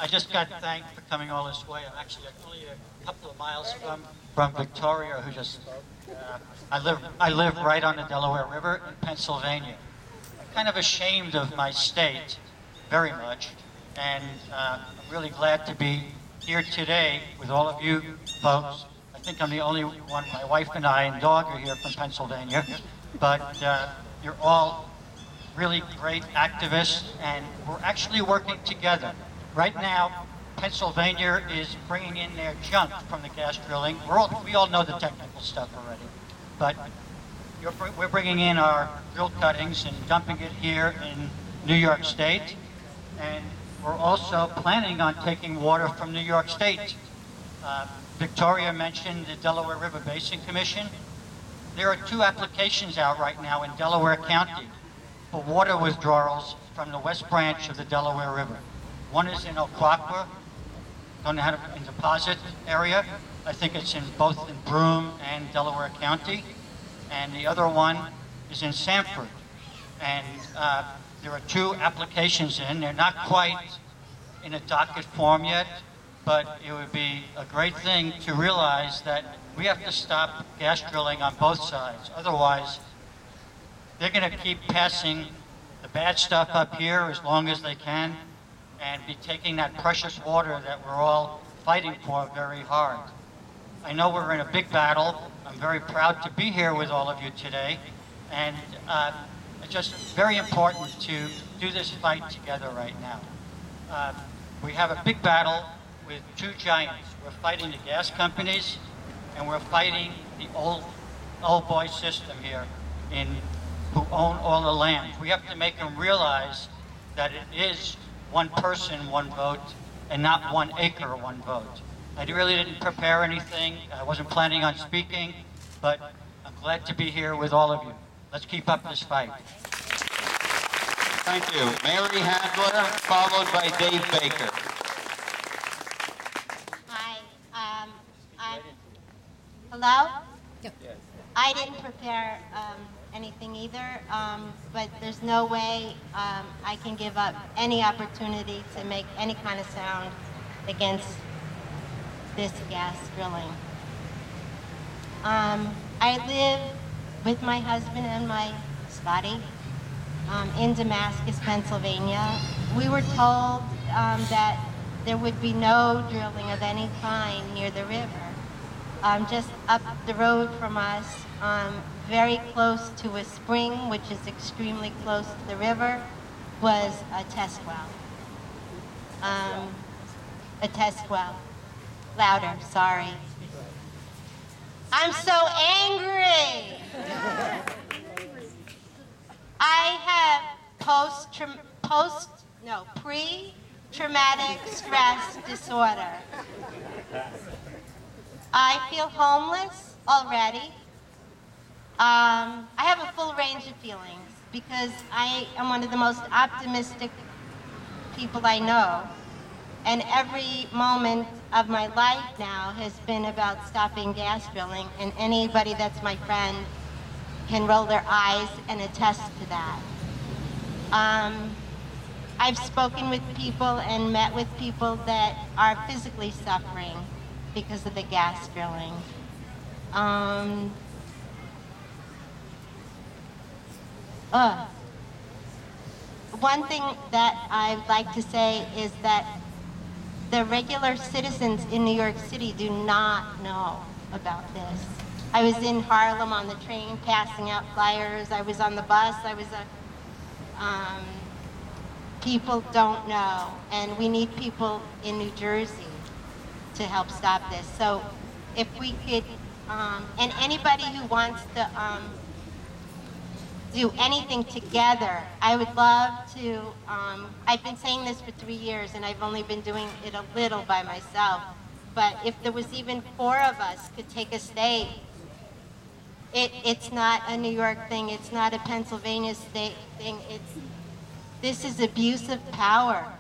I just got thanked for coming all this way. I'm actually only a couple of miles from Victoria, who just, I live right on the Delaware River in Pennsylvania. I'm kind of ashamed of my state, very much, and I'm really glad to be here today with all of you folks. I think I'm the only one, my wife and I and dog are here from Pennsylvania, but you're all really great activists, and we're actually working together. Right now, Pennsylvania is bringing in their junk from the gas drilling. We all know the technical stuff already, but we're bringing in our drill cuttings and dumping it here in New York State, and we're also planning on taking water from New York State. Victoria mentioned the Delaware River Basin Commission. There are 2 applications out right now in Delaware County for water withdrawals from the West Branch of the Delaware River. One is in Occoquan, don't know how to, in deposit area. I think it's in both in Broome and Delaware County. And the other one is in Sanford. And there are 2 applications in. They're not quite in a docket form yet, but it would be a great thing to realize that we have to stop gas drilling on both sides. Otherwise, they're going to keep passing the bad stuff up here as long as they can and be taking that precious water that we're all fighting for very hard. I know we're in a big battle. I'm very proud to be here with all of you today. And it's just very important to do this fight together right now. We have a big battle with 2 giants. We're fighting the gas companies, and we're fighting the old boy system here who own all the land. We have to make them realize that it is 1 person, 1 vote, and not 1 acre, 1 vote. I really didn't prepare anything. I wasn't planning on speaking, but I'm glad to be here with all of you. Let's keep up this fight. Thank you. Mary Handler, followed by Dave Baker. Hi. Hello? Yes. I didn't prepare anything either, but there's no way I can give up any opportunity to make any kind of sound against this gas drilling. I live with my husband and my Scotty in Damascus, Pennsylvania. We were told that there would be no drilling of any kind near the river. Just up the road from us, very close to a spring, which is extremely close to the river, was a test well. A test well. Louder, sorry. I'm so angry! I have pre-traumatic stress disorder. I feel homeless already. I have a full range of feelings because I am one of the most optimistic people I know. And every moment of my life now has been about stopping gas drilling, and anybody that's my friend can roll their eyes and attest to that. I've spoken with people and met with people that are physically suffering because of the gas drilling. One thing that I'd like to say is that the regular citizens in New York City do not know about this. I was in Harlem on the train passing out flyers. I was on the bus. People don't know, and we need people in New Jersey to help stop this. So if we could, and anybody who wants to do anything together, I would love to, I've been saying this for 3 years and I've only been doing it a little by myself, but if there was even 4 of us could take a state, it's not a New York thing, it's not a Pennsylvania state thing, this is abuse of power.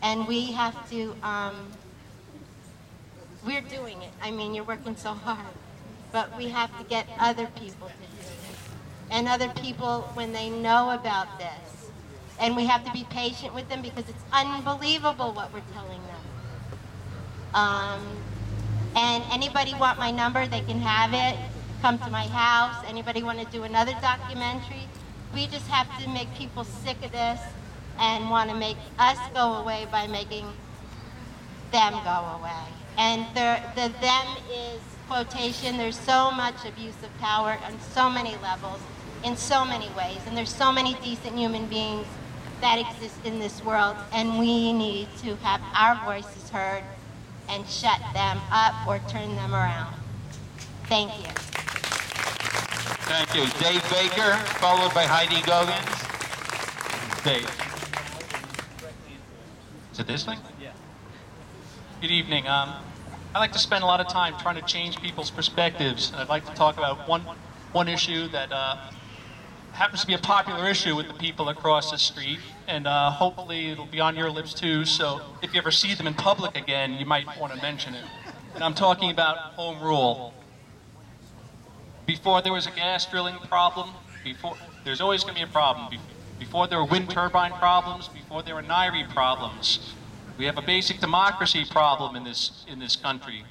And we have to, we're doing it. I mean, you're working so hard, but we have to get other people to do it. And other people, when they know about this, And we have to be patient with them because it's unbelievable what we're telling them. And anybody want my number, they can have it. Come to my house. Anybody want to do another documentary? We just have to make people sick of this and want to make us go away by making them go away. And the them is quotation. There's so much abuse of power on so many levels, in so many ways. And there's so many decent human beings that exist in this world. And we need to have our voices heard and shut them up or turn them around. Thank you. Thank you. Dave Baker, followed by Heidi Goggins. Dave. Is it this thing? Yeah. Good evening. I like to spend a lot of time trying to change people's perspectives. I'd like to talk about one issue that happens to be a popular issue with the people across the street, and hopefully it'll be on your lips too, so if you ever see them in public again, you might want to mention it. And I'm talking about home rule. Before there was a gas drilling problem, there's always going to be a problem. Before there were wind turbine problems, before there were NIRI problems, we have a basic democracy problem in this country.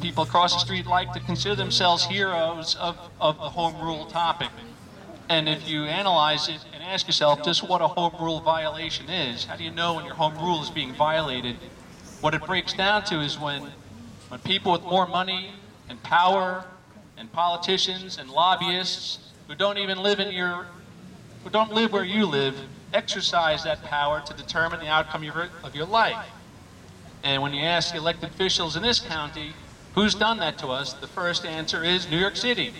People across the street like to consider themselves heroes of the home rule topic. And if you analyze it and ask yourself just what a home rule violation is, how do you know when your home rule is being violated? What it breaks down to is when people with more money and power and politicians and lobbyists who don't even live who don't live where you live, exercise that power to determine the outcome of your life. And when you ask elected officials in this county, who's done that to us, the first answer is New York City.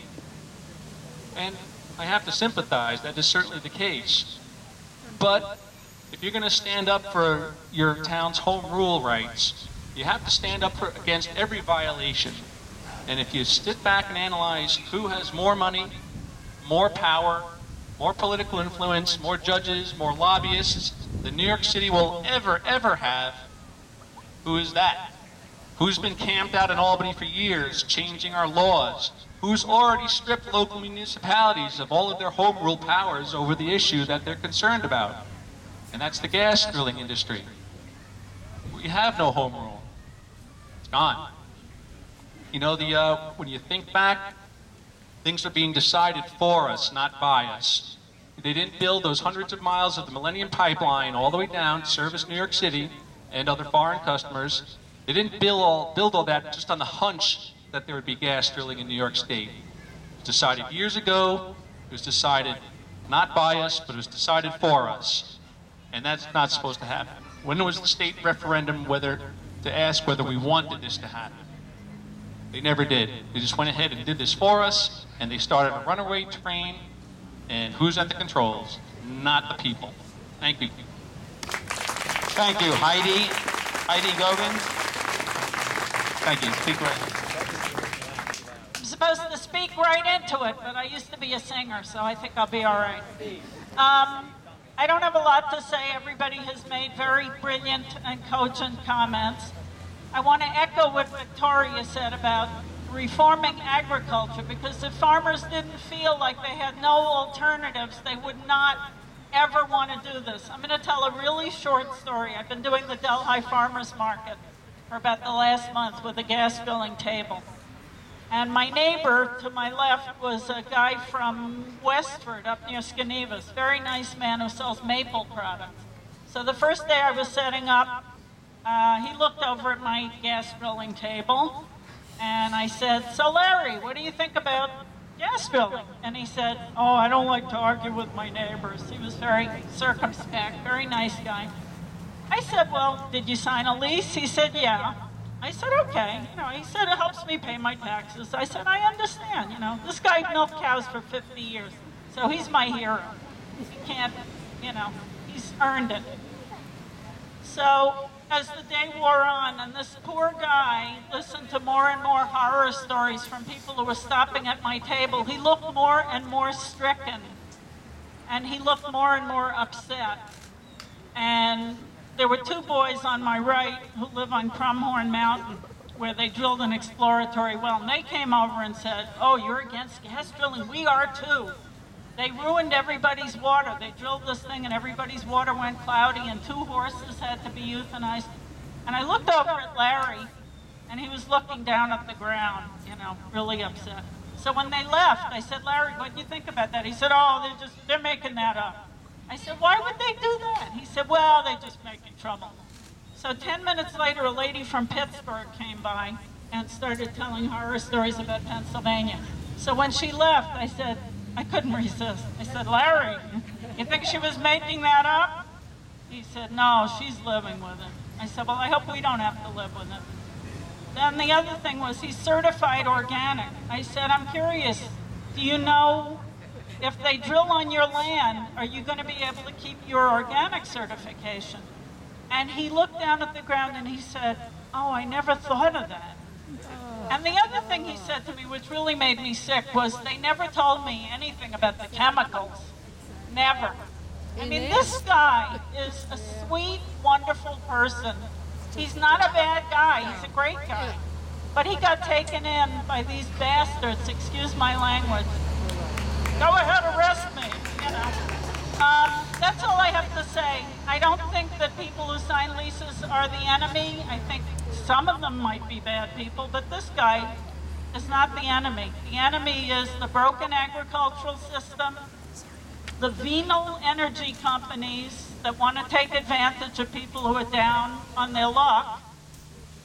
And I have to sympathize, that is certainly the case. But if you're going to stand up for your town's home rule rights, you have to stand up against every violation. And if you sit back and analyze who has more money, more power, more political influence, more judges, more lobbyists than New York City will ever have, who is that? Who's been camped out in Albany for years, changing our laws? Who's already stripped local municipalities of all of their home rule powers over the issue that they're concerned about? And that's the gas drilling industry. We have no home rule. It's gone. You know, when you think back, things are being decided for us, not by us. They didn't build those hundreds of miles of the Millennium Pipeline all the way down to service New York City and other foreign customers. They didn't build all that just on the hunch that there would be gas drilling in New York State. It was decided years ago. It was decided not by us, but it was decided for us. And that's not supposed to happen. When was the state referendum to ask whether we wanted this to happen? They never did. They just went ahead and did this for us, and they started a runaway train, and who's at the controls? Not the people. Thank you. Thank you. Heidi Goggins. Thank you. Speak right. I'm supposed to speak right into it, but I used to be a singer, so I think I'll be all right. I don't have a lot to say. Everybody has made very brilliant and cogent comments. I want to echo what Victoria said about reforming agriculture, because if farmers didn't feel like they had no alternatives, they would not ever want to do this. I'm going to tell a really short story. I've been doing the Delhi Farmers Market for about the last month with a gas filling table. And my neighbor to my left was a guy from Westford up near Skenevas, very nice man who sells maple products. So the first day I was setting up, he looked over at my gas filling table, and I said, "So Larry, what do you think about gas filling?" And he said, "Oh, I don't like to argue with my neighbors." He was very circumspect, very nice guy. I said, "Well, did you sign a lease?" He said, "Yeah." I said, "Okay." He said, "It helps me pay my taxes." I said, "I understand, This guy milked cows for 50 years, so he's my hero. He can't, he's earned it." So as the day wore on, and this poor guy listened to more and more horror stories from people who were stopping at my table, he looked more and more stricken, and he looked more and more upset. And there were two boys on my right who live on Crumhorn Mountain, where they drilled an exploratory well, and they came over and said, oh, you're against gas drilling? We are too. They ruined everybody's water. They drilled this thing and everybody's water went cloudy and 2 horses had to be euthanized. And I looked over at Larry and he was looking down at the ground, you know, really upset. So when they left, I said, Larry, what do you think about that? He said, oh, they're making that up. I said, why would they do that? He said, well, they're just making trouble. So 10 minutes later, a lady from Pittsburgh came by and started telling horror stories about Pennsylvania. So when she left, I said, I couldn't resist. I said, Larry, you think she was making that up? He said, no, she's living with it. I said, well, I hope we don't have to live with it. Then the other thing was he's certified organic. I said, I'm curious, do you know if they drill on your land, are you going to be able to keep your organic certification? And he looked down at the ground and he said, oh, I never thought of that. And the other thing he said to me, which really made me sick, was they never told me anything about the chemicals. Never. I mean, this guy is a sweet, wonderful person. He's not a bad guy. He's a great guy. But he got taken in by these bastards, excuse my language. Go ahead, arrest me, you know. That's all I have to say. I don't think that people who sign leases are the enemy. I think some of them might be bad people, but this guy is not the enemy. The enemy is the broken agricultural system, the venal energy companies that want to take advantage of people who are down on their luck,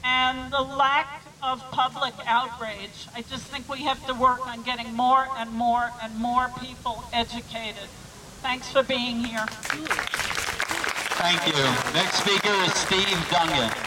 and the lack of public outrage. I just think we have to work on getting more and more and more people educated. Thanks for being here. Thank you. Next speaker is Steve Dungan.